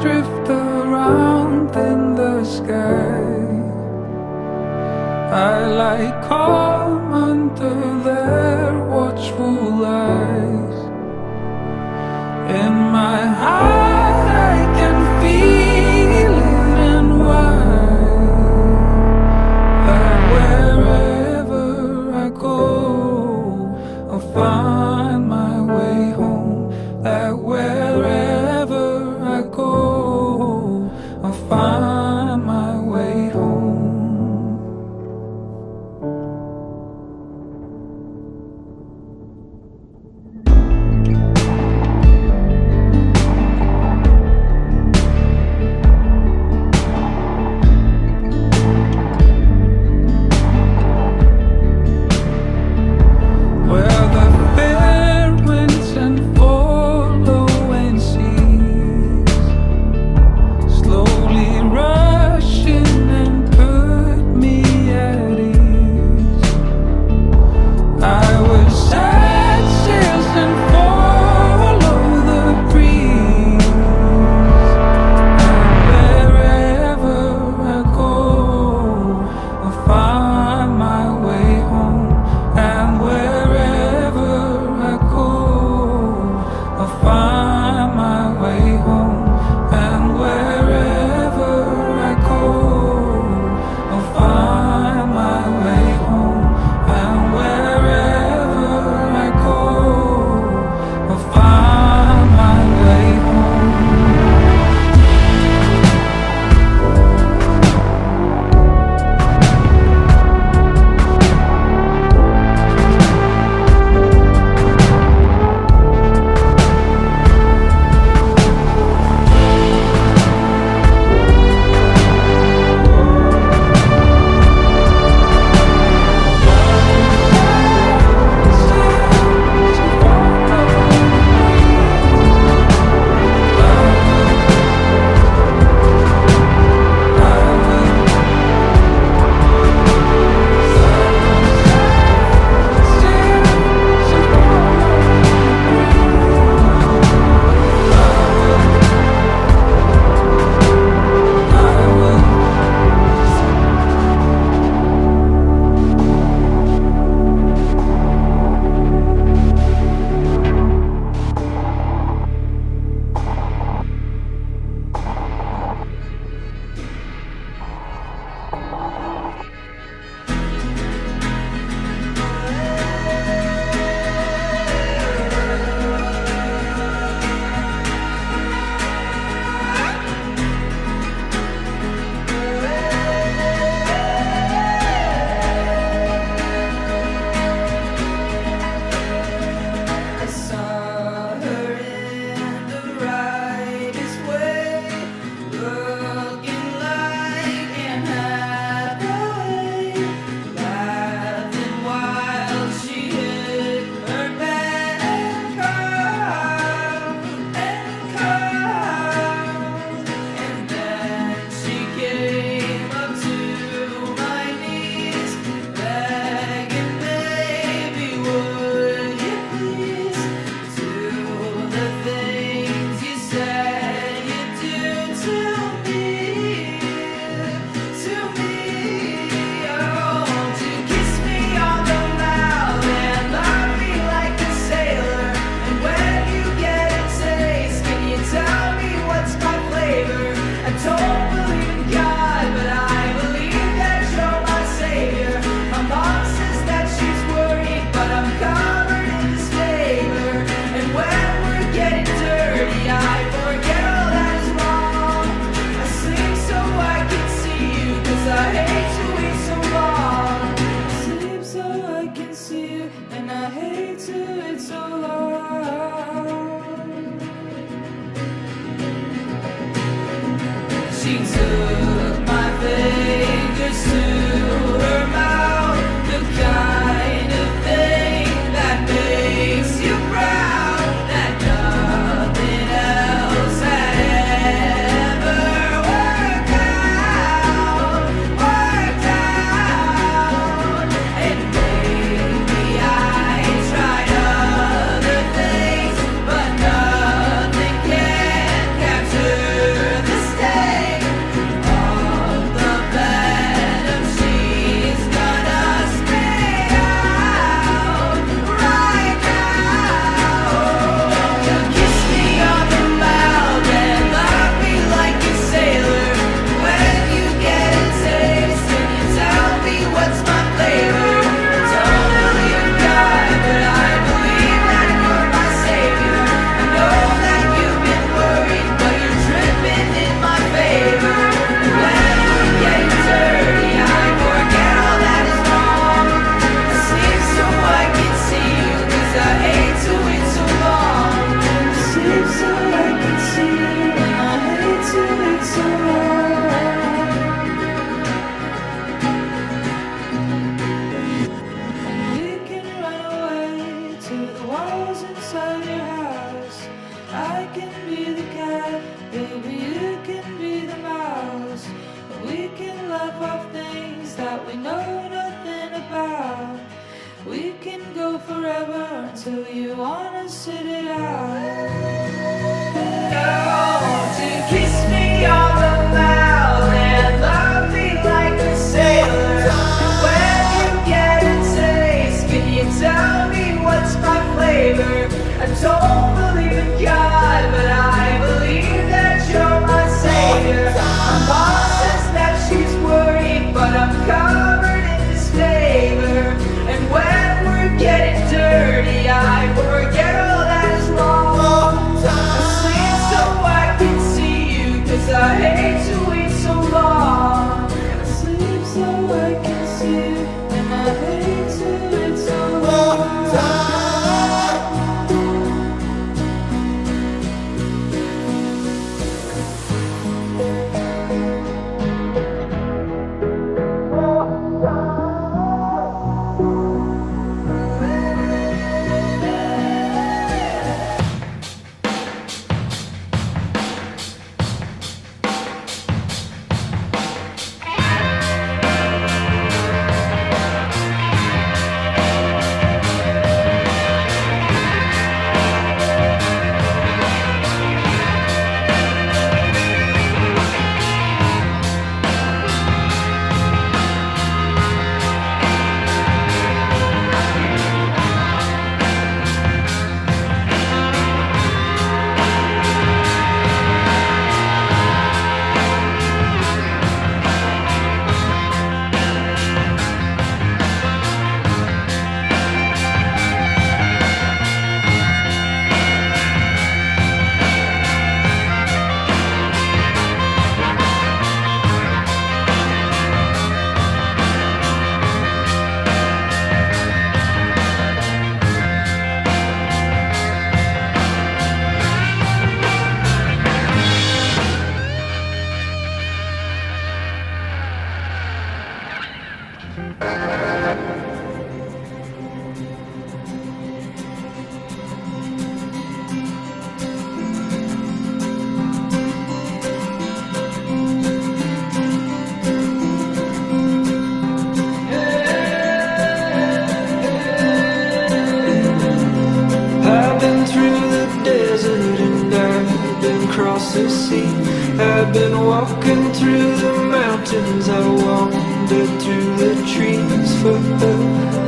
drift around in the sky. I lie calm under their watchful eyes. In my heart I can feel it and why that wherever I go I'll find my way home. That wherever I go I'll find my way home. Where the fair winds and following seas slowly rush in and put me at ease. I will set sails and follow the breeze, and wherever I go I'll find my way home. And wherever I go I'll find my way home. And wherever I go I'll find my way home. And wherever I go I'll find my way home. I saw her in the rightest way, looking like Anne Hathaway, laughing while she hit her bed and cried, and then she came up to my knees, begging, baby, would you please do the things you said you'd do to me, oh, to kiss me on the mouth and love me like a sailor, and when you get a taste, can you tell me what's my flavor? I don't believe in God, but I believe that you're my savior. My mom says that she's worried, but I'm covered in His favor. And when we're getting dirty, I forget all that's wrong. I sleep so I can see you, 'cause I hate to wait so long. I sleep so I can see you, and I hate to wait so long. She took my fingers to her mouth, the kind of thing that makes you proud, that nothing else had ever worked out. And maybe I tried other things, but nothing can capture I've been walking through the mountains, I wandered through the trees for her.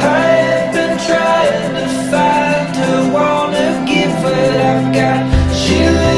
I have been trying to find her, wanna give what I've got. She lives